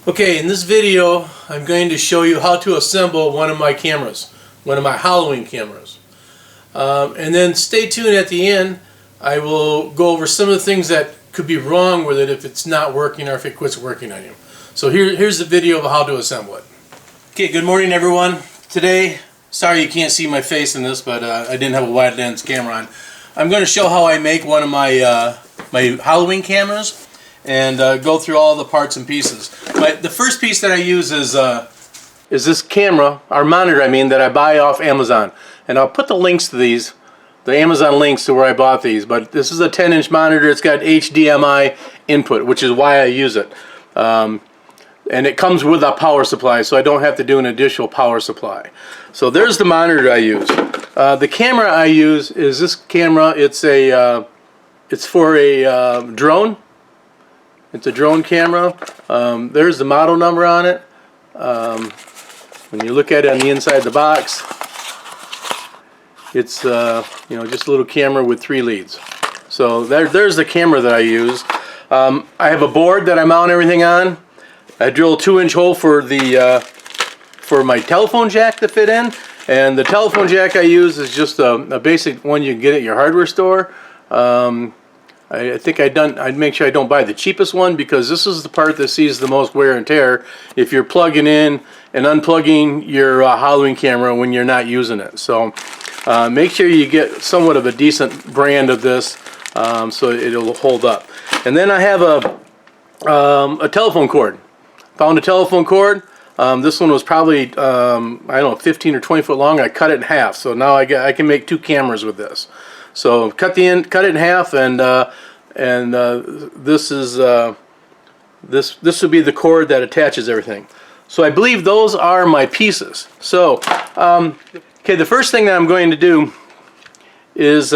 Okay, in this video I'm going to show you how to assemble one of my cameras, one of my Halloween cameras. And then stay tuned at the end. I will go over some of the things that could be wrong with it if it's not working or if it quits working on you. So here's the video of how to assemble it. Okay, good morning everyone. Today, sorry you can't see my face in this, but I didn't have a wide lens camera on. I'm going to show how I make one of my my Halloween cameras and go through all the parts and pieces. The first piece that I use is this camera, or monitor I mean, that I buy off Amazon. And I'll put the links to these, the Amazon links to where I bought these. But this is a 10-inch monitor. It's got HDMI input, which is why I use it. And it comes with a power supply, so I don't have to do an additional power supply. So there's the monitor I use. The camera I use is this camera. It's for a drone. It's a drone camera. There's the model number on it. When you look at it on the inside of the box, it's just a little camera with 3 leads. So there's the camera that I use. I have a board that I mount everything on. I drill a 2-inch hole for the for my telephone jack to fit in, and the telephone jack I use is just a basic one you can get at your hardware store. I think I'd make sure I don't buy the cheapest one, because this is the part that sees the most wear and tear if you're plugging in and unplugging your Halloween camera when you're not using it. So make sure you get somewhat of a decent brand of this so it'll hold up. And then I have a telephone cord. Found a telephone cord. This one was probably I don't know, 15 or 20 foot long. I cut it in half, so now I can make 2 cameras with this. So cut it in half, and this is this would be the cord that attaches everything. So I believe those are my pieces. So okay, the first thing that I'm going to do is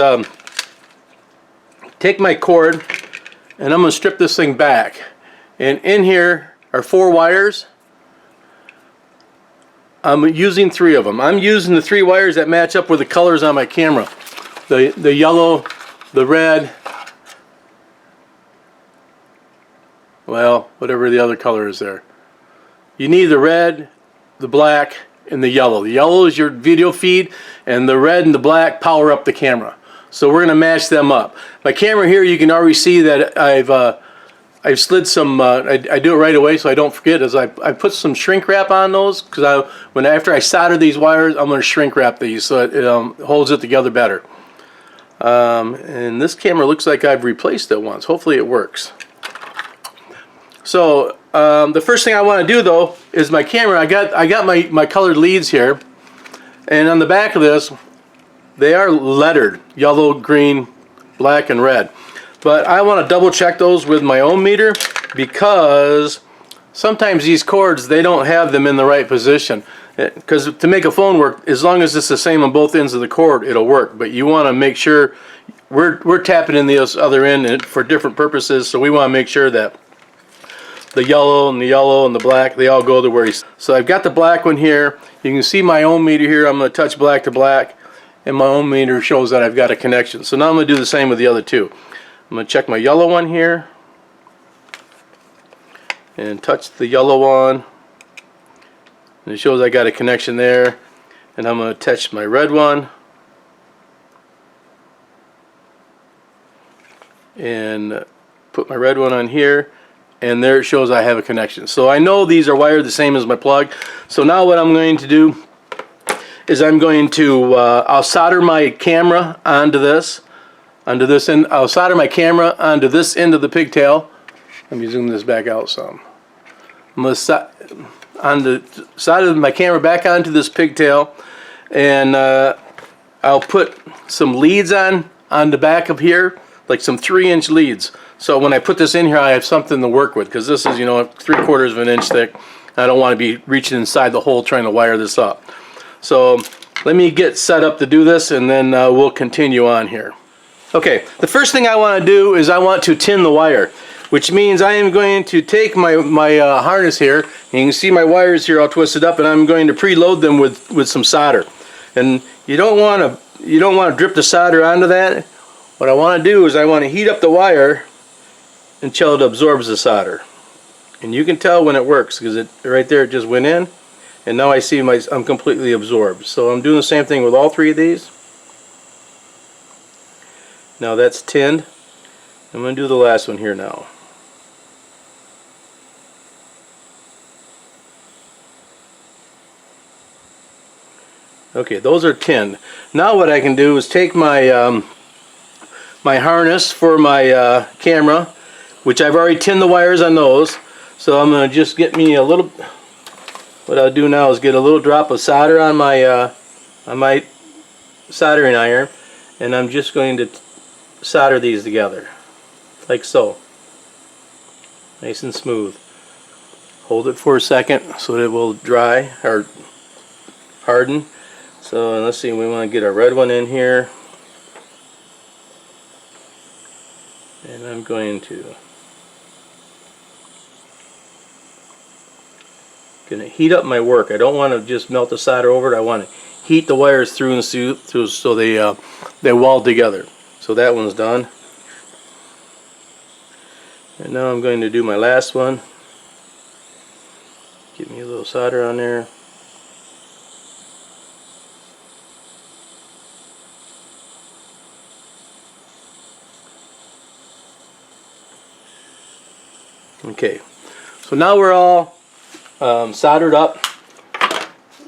take my cord, and I'm going to strip this thing back. And in here are 4 wires. I'm using 3 of them. I'm using the 3 wires that match up with the colors on my camera. The yellow, the red, well, whatever the other color is there. You need the red, the black, and the yellow. The yellow is your video feed, and the red and the black power up the camera. So we're going to match them up. My camera here, you can already see that I've slid some, I do it right away so I don't forget, I put some shrink wrap on those, because after I solder these wires, I'm going to shrink wrap these so it holds it together better. And this camera looks like I've replaced it once. Hopefully it works. So the first thing I want to do though is my camera. I got my colored leads here, and on the back of this they are lettered yellow, green, black, and red. But I want to double check those with my ohm meter, because sometimes these cords, they don't have them in the right position. Because to make a phone work, as long as it's the same on both ends of the cord, it'll work. But you want to make sure we're tapping in this other end for different purposes, so we want to make sure that the yellow and the black, they all go to where he's. So I've got the black one here. You can see my ohm meter here. I'm going to touch black to black, and my ohm meter shows that I've got a connection. So now I'm going to do the same with the other 2. I'm going to check my yellow one here and touch the yellow one, and it shows I got a connection there. And I'm going to touch my red one and put my red one on here, and there it shows I have a connection. So I know these are wired the same as my plug. So now what I'm going to do is I'm going to I'll solder my camera onto this end. I'll solder my camera onto this end of the pigtail. Let me zoom this back out some. I'm going to solder my camera back onto this pigtail, and I'll put some leads on the back of here, like some 3-inch leads. So when I put this in here, I have something to work with, because this is 3/4 of an inch thick. I don't want to be reaching inside the hole trying to wire this up. So let me get set up to do this, and then we'll continue on here. Okay, the first thing I want to do is I want to tin the wire, which means I am going to take my harness here, and you can see my wires here all twisted up, and I'm going to preload them with some solder. And you don't want to drip the solder onto that. What I want to do is I want to heat up the wire until it absorbs the solder. And you can tell when it works because it right there it just went in, and now I see I'm completely absorbed. So I'm doing the same thing with all three of these. Now that's tinned. I'm going to do the last one here now. Okay, those are tinned. Now what I can do is take my my harness for my camera, which I've already tinned the wires on those. So I'm going to just get me a little, what I'll do now is get a little drop of solder on my soldering iron, and I'm just going to solder these together, like so. Nice and smooth. Hold it for a second so that it will dry or harden. So let's see, we want to get a red one in here. And I'm going to heat up my work. I don't want to just melt the solder over it. I want to heat the wires through and through so they weld together. So that one's done. And now I'm going to do my last one. Get me a little solder on there. Okay, so now we're all soldered up.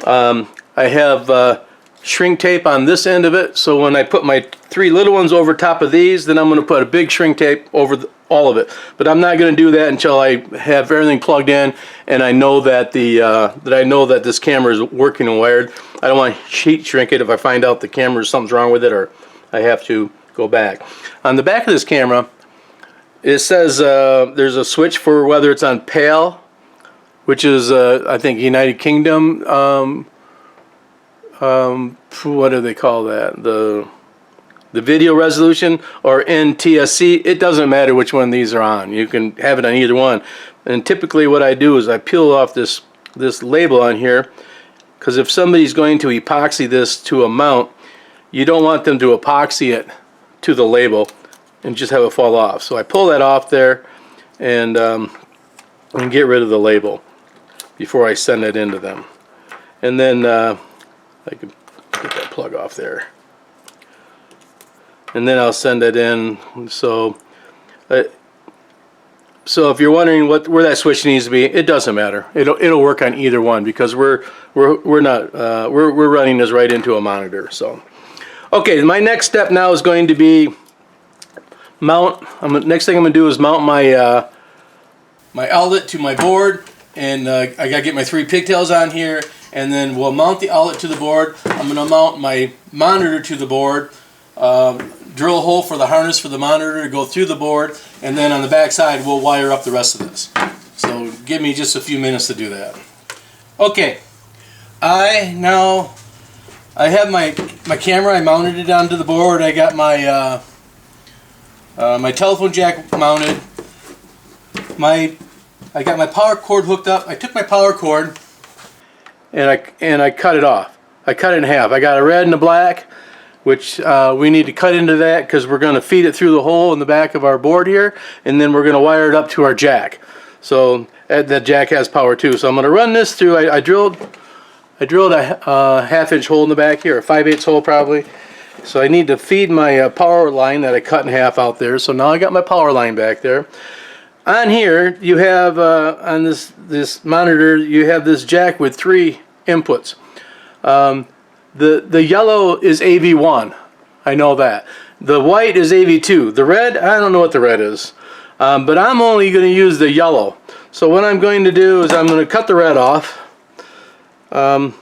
I have shrink tape on this end of it, so when I put my three little ones over top of these, then I'm going to put a big shrink tape over all of it. But I'm not going to do that until I have everything plugged in and I know that this camera is working and wired. I don't want to heat shrink it if I find out the camera something's wrong with it or I have to go back. On the back of this camera, it says there's a switch for whether it's on PAL, which is I think United Kingdom. What do they call that? The video resolution, or NTSC. It doesn't matter which one these are on. You can have it on either one. And typically, what I do is I peel off this label on here, because if somebody's going to epoxy this to a mount, you don't want them to epoxy it to the label and just have it fall off. So I pull that off there and get rid of the label before I send it into them. And then I can get that plug off there. And then I'll send it in. So if you're wondering where that switch needs to be, it doesn't matter. It'll work on either one because we're running this right into a monitor. So okay, my next step now is going to be next thing I'm going to do is mount my my outlet to my board, and I got to get my 3 pigtails on here, and then we'll mount the outlet to the board. I'm going to mount my monitor to the board, drill a hole for the harness for the monitor to go through the board, and then on the back side we'll wire up the rest of this. So give me just a few minutes to do that. Okay, I have my camera. I mounted it onto the board. I got my my telephone jack mounted. I got my power cord hooked up. I took my power cord and I cut it off. I cut it in half. I got a red and a black, which we need to cut into that because we're going to feed it through the hole in the back of our board here, and then we're going to wire it up to our jack. So that jack has power too. So I'm going to run this through. I drilled a 1/2-inch hole in the back here, a 5/8 hole probably. So I need to feed my power line that I cut in half out there. So now I got my power line back there. On here you have on this monitor you have this jack with 3 inputs. The yellow is AV1. I know that. The white is AV2. The red, I don't know what the red is. But I'm only going to use the yellow. So what I'm going to do is I'm going to cut the red off. And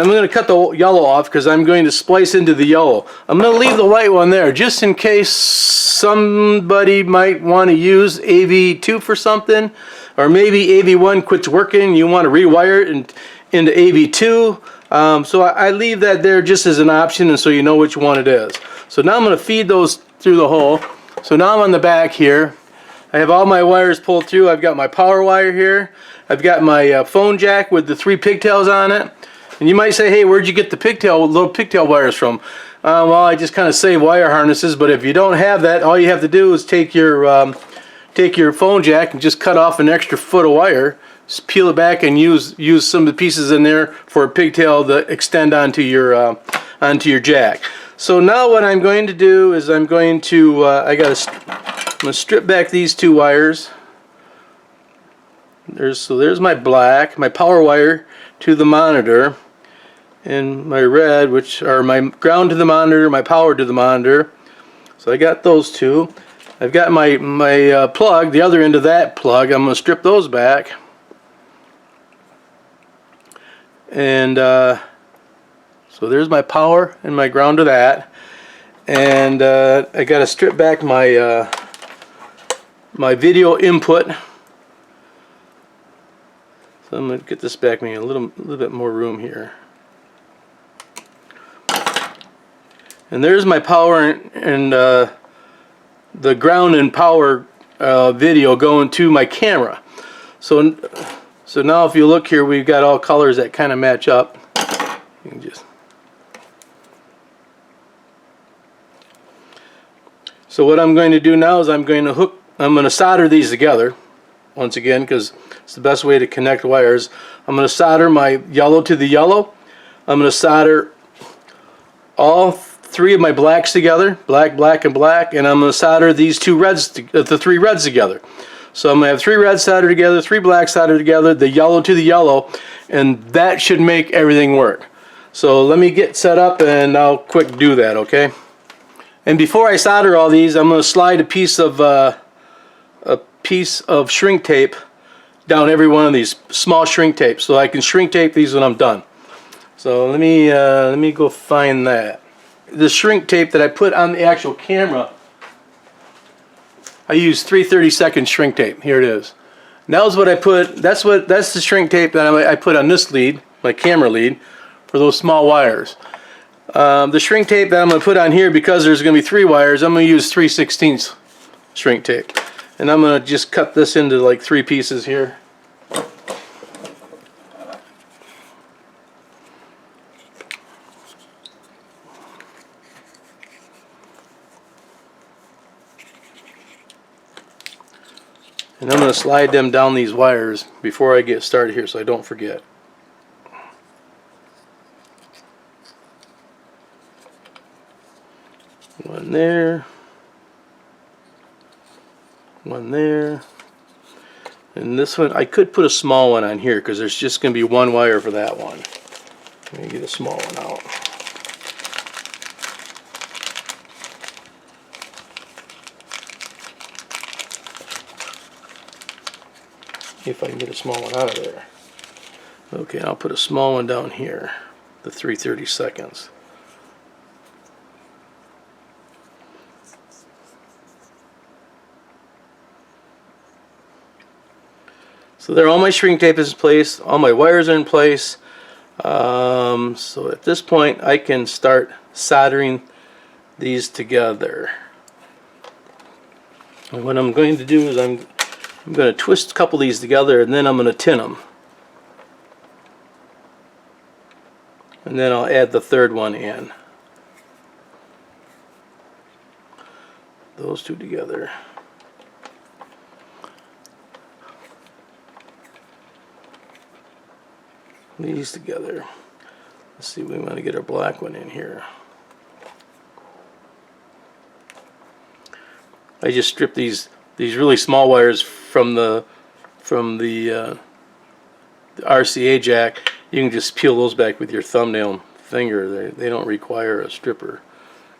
I'm going to cut the yellow off because I'm going to splice into the yellow. I'm going to leave the white one there just in case somebody might want to use AV2 for something, or maybe AV1 quits working, you want to rewire it into AV2. So I leave that there just as an option, and so you know which one it is. So now I'm going to feed those through the hole. So now I'm on the back here. I have all my wires pulled through. I've got my power wire here. I've got my phone jack with the 3 pigtails on it. And you might say, hey, where'd you get the little pigtail wires from? Well, I just kind of save wire harnesses, but if you don't have that, all you have to do is take your take your phone jack and just cut off an extra foot of wire, just peel it back and use some of the pieces in there for a pigtail to extend onto your jack. So now what I'm going to do is I'm going to I'm going to strip back these two wires. There's my black, my power wire to the monitor, and my red, which are my ground to the monitor, my power to the monitor. So I got those two. I've got my plug, the other end of that plug. I'm going to strip those back. And so there's my power and my ground to that. And I got to strip back my my video input. So I'm going to get this back, maybe a little bit more room here. And there's my power and the ground and power video going to my camera. So now if you look here, we've got all colors that kind of match up. You can just. So what I'm going to do now is I'm going to solder these together once again, because it's the best way to connect wires. I'm going to solder my yellow to the yellow. I'm going to solder all three of my blacks together, black, black, and black, and I'm going to solder these two reds, the three reds together. So I'm going to have three reds soldered together, three blacks soldered together, the yellow to the yellow, and that should make everything work. So let me get set up and I'll quick do that, okay? And before I solder all these, I'm going to slide a piece of shrink tape down every one of these, small shrink tapes, so I can shrink tape these when I'm done. So let me go find that. The shrink tape that I put on the actual camera, I use 3/32 shrink tape. Here it is. And that was what I put. That's the shrink tape that I put on this lead, my camera lead, for those small wires. The shrink tape that I'm going to put on here, because there's going to be 3 wires, I'm going to use 3/16 shrink tape. And I'm going to just cut this into like 3 pieces here. And I'm going to slide them down these wires before I get started here so I don't forget. One there. One there. And this one, I could put a small one on here because there's just going to be one wire for that one. Let me get a small one out. If I can get a small one out of there. Okay, I'll put a small one down here, the 3/32. So there, all my shrink tape is in place, all my wires are in place. So at this point I can start soldering these together. And what I'm going to do is I'm going to twist a couple of these together, and then I'm going to tin them. And then I'll add the third one in. Those two together. These together. Let's see, we want to get our black one in here. I just stripped these really small wires from the RCA jack. You can just peel those back with your thumbnail and finger. They don't require a stripper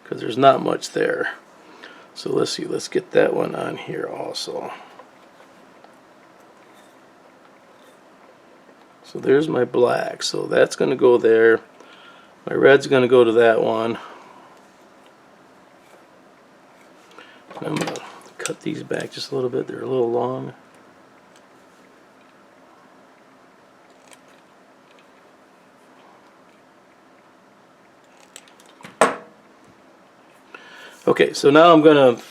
because there's not much there. So let's see, let's get that one on here also. So there's my black, so that's going to go there. My red's going to go to that one. And I'm going to cut these back just a little bit, they're a little long. Okay, so now I'm going to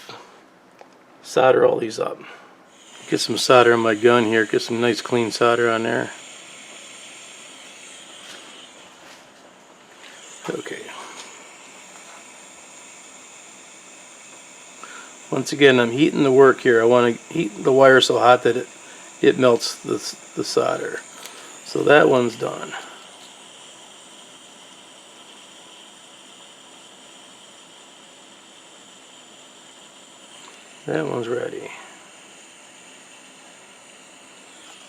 solder all these up. Get some solder on my gun here, get some nice clean solder on there. Okay. Once again, I'm heating the work here. I want to heat the wire so hot that it melts the solder. So that one's done. That one's ready.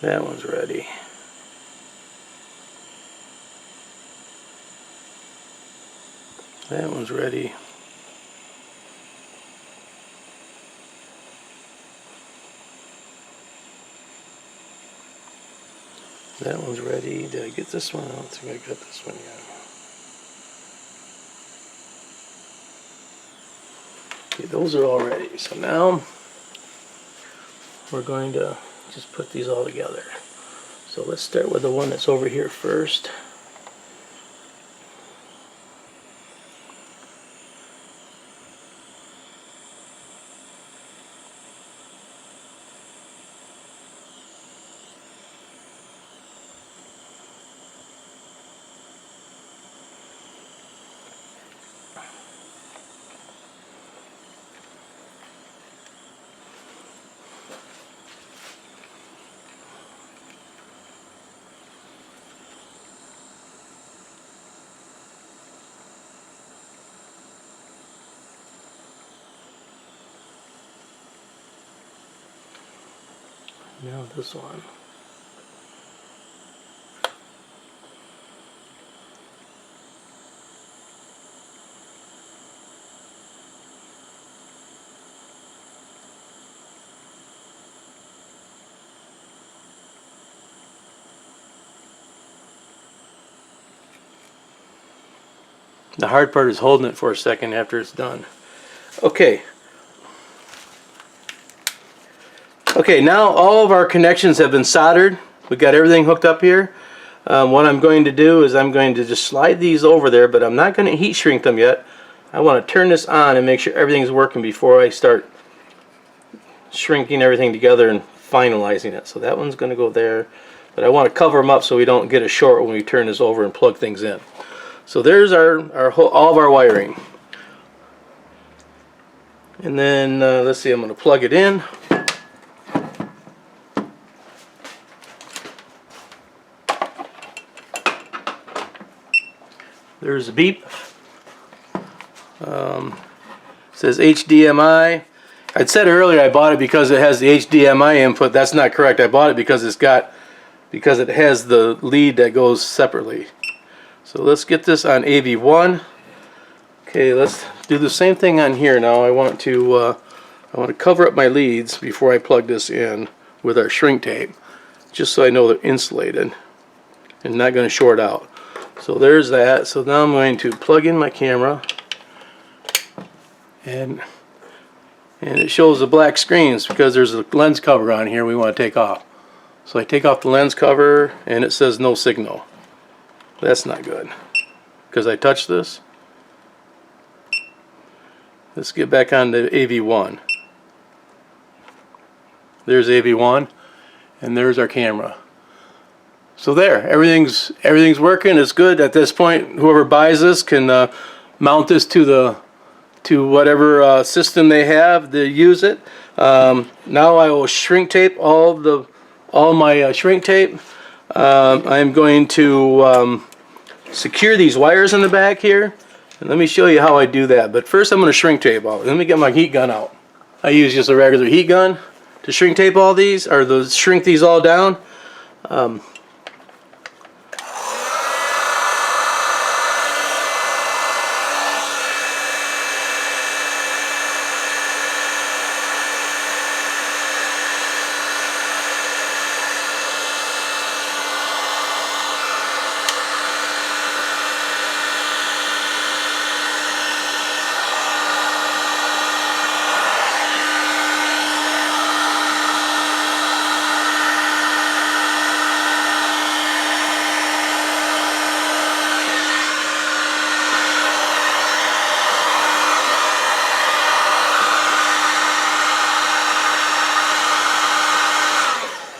That one's ready. That one's ready. That one's ready. Did I get this one? I don't think I got this one yet. Okay, those are all ready. So now we're going to just put these all together. So let's start with the one that's over here first. Now this one. The hard part is holding it for a second after it's done. Okay. Okay, now all of our connections have been soldered. We've got everything hooked up here. What I'm going to do is I'm going to just slide these over there, but I'm not going to heat shrink them yet. I want to turn this on and make sure everything's working before I start shrinking everything together and finalizing it. So that one's going to go there, but I want to cover them up so we don't get a short when we turn this over and plug things in. So there's all of our wiring. And then let's see, I'm going to plug it in. There's a beep. Says HDMI. I'd said earlier I bought it because it has the HDMI input. That's not correct. I bought it because it has the lead that goes separately. So let's get this on AV1. Okay, let's do the same thing on here now. I want to cover up my leads before I plug this in with our shrink tape, just so I know they're insulated and not going to short out. So there's that. So now I'm going to plug in my camera, and it shows the black screens because there's a lens cover on here we want to take off. So I take off the lens cover and it says no signal. That's not good because I touched this. Let's get back on to AV1. There's AV1 and there's our camera. So there, everything's working. It's good. At this point, whoever buys this can mount this to whatever system they have to use it. Now I will shrink tape all my shrink tape. I'm going to secure these wires in the back here, and let me show you how I do that. But first, I'm going to shrink tape out. Let me get my heat gun out. I use just a regular heat gun to shrink tape all these, or to shrink these all down.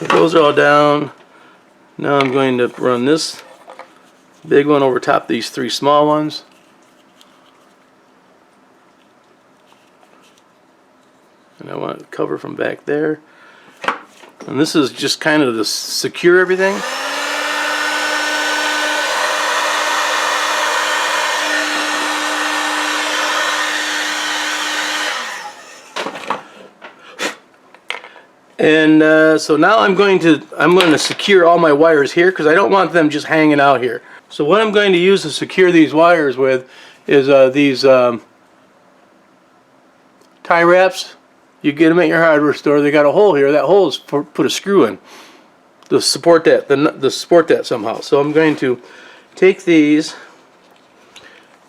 Those are all down. Now I'm going to run this big one over top of these three small ones. and I want to cover from back there. And this is just kind of to secure everything. And so now I'm going to secure all my wires here because I don't want them just hanging out here. So what I'm going to use to secure these wires with is these tie wraps. You get them at your hardware store. They got a hole here. That hole is put a screw in to support that. To support that somehow. So I'm going to take these,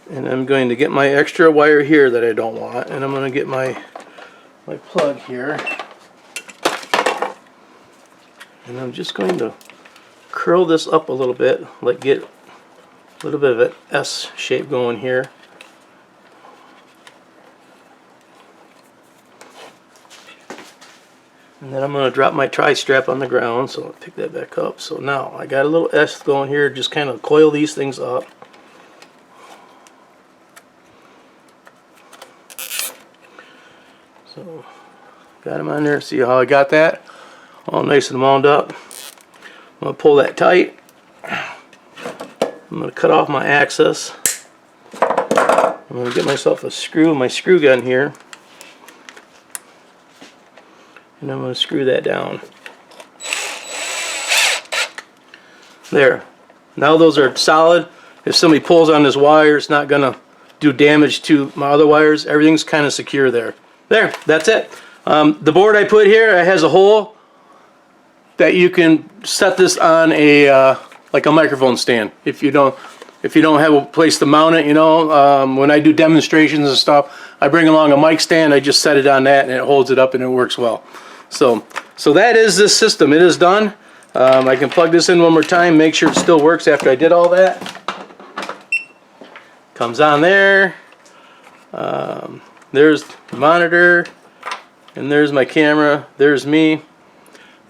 and I'm going to get my extra wire here that I don't want, and I'm going to get my plug here. And I'm just going to curl this up a little bit, like get a little bit of an S shape going here. And then I'm going to drop my tri-strap on the ground, so I'll pick that back up. So now I got a little S going here, just kind of coil these things up. So got them on there, see how I got that? All nice and wound up. I'm going to pull that tight. I'm going to cut off my axis. I'm going to get myself a screw, my screw gun here. And I'm going to screw that down. There. Now those are solid. If somebody pulls on this wire, it's not going to do damage to my other wires. Everything's kind of secure there. There, that's it. The board I put here, it has a hole that you can set this on a like a microphone stand. If you don't have a place to mount it, you know, when I do demonstrations and stuff, I bring along a mic stand. I just set it on that, and it holds it up, and it works well. So that is this system. It is done. I can plug this in one more time, make sure it still works after I did all that. Comes on there. There's the monitor, and there's my camera. There's me.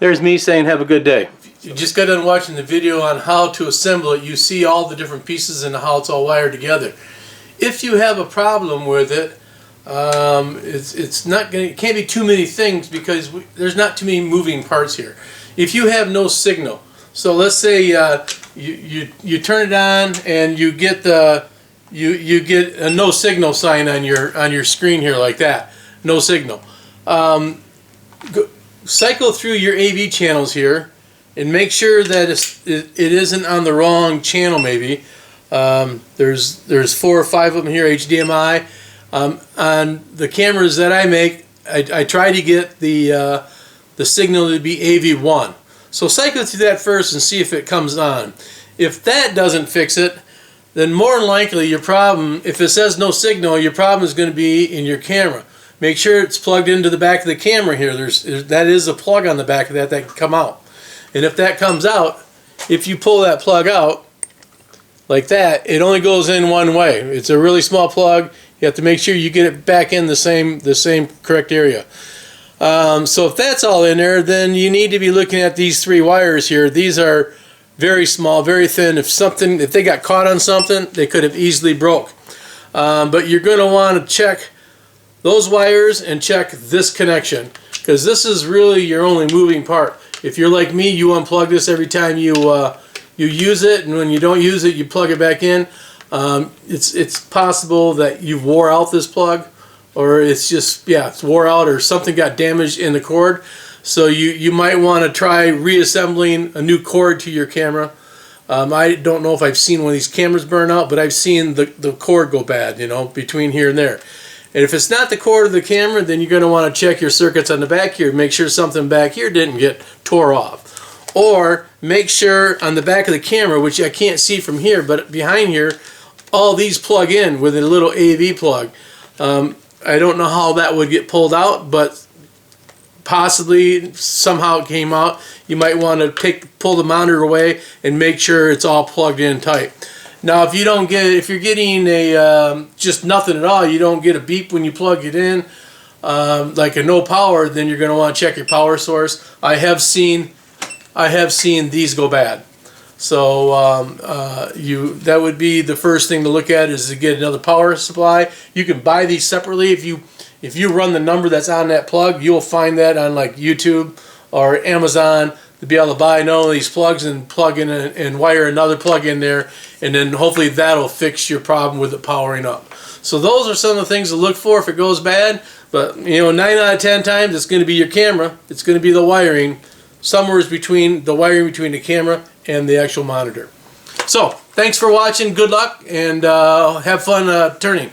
There's me saying have a good day. You just got done watching the video on how to assemble it. You see all the different pieces and how it's all wired together. If you have a problem with it, it's not going. It can't be too many things because there's not too many moving parts here. If you have no signal, so let's say you turn it on and you get the you get a no signal sign on your screen here like that. No signal. Cycle through your AV channels here and make sure that it isn't on the wrong channel maybe. There's 4 or 5 of them here, HDMI. On the cameras that I make, I try to get the signal to be AV1. So cycle through that first and see if it comes on. If that doesn't fix it, then more than likely your problem, if it says no signal, your problem is going to be in your camera. Make sure it's plugged into the back of the camera here. That is a plug on the back of that can come out. And if that comes out, if you pull that plug out like that, it only goes in one way. It's a really small plug. You have to make sure you get it back in the same correct area. So if that's all in there, then you need to be looking at these 3 wires here. These are very small, very thin. If they got caught on something, they could have easily broke. But you're going to want to check those wires and check this connection, because this is really your only moving part. If you're like me, you unplug this every time you use it, and when you don't use it, you plug it back in. It's possible that you wore out this plug, or it's just, yeah, it's wore out, or something got damaged in the cord. So you might want to try reassembling a new cord to your camera. I don't know if I've seen one of these cameras burn out, but I've seen the cord go bad, you know, between here and there. And if it's not the cord of the camera, then you're going to want to check your circuits on the back here. Make sure something back here didn't get tore off. Or make sure on the back of the camera, which I can't see from here, but behind here, all these plug in with a little AV plug. I don't know how that would get pulled out, but possibly somehow it came out. You might want to pull the monitor away and make sure it's all plugged in tight. Now, if you're getting a just nothing at all, you don't get a beep when you plug it in, like a no power, then you're going to want to check your power source. I have seen these go bad. So that would be the first thing to look at, is to get another power supply. You can buy these separately if if you run the number that's on that plug, you'll find that on like YouTube or Amazon to be able to buy one of these plugs and plug in and wire another plug in there, and then hopefully that'll fix your problem with it powering up. So those are some of the things to look for if it goes bad. But 9 out of 10 times it's going to be your camera. It's going to be the wiring, somewhere between the wiring between the camera and the actual monitor. So thanks for watching. Good luck and have fun turning.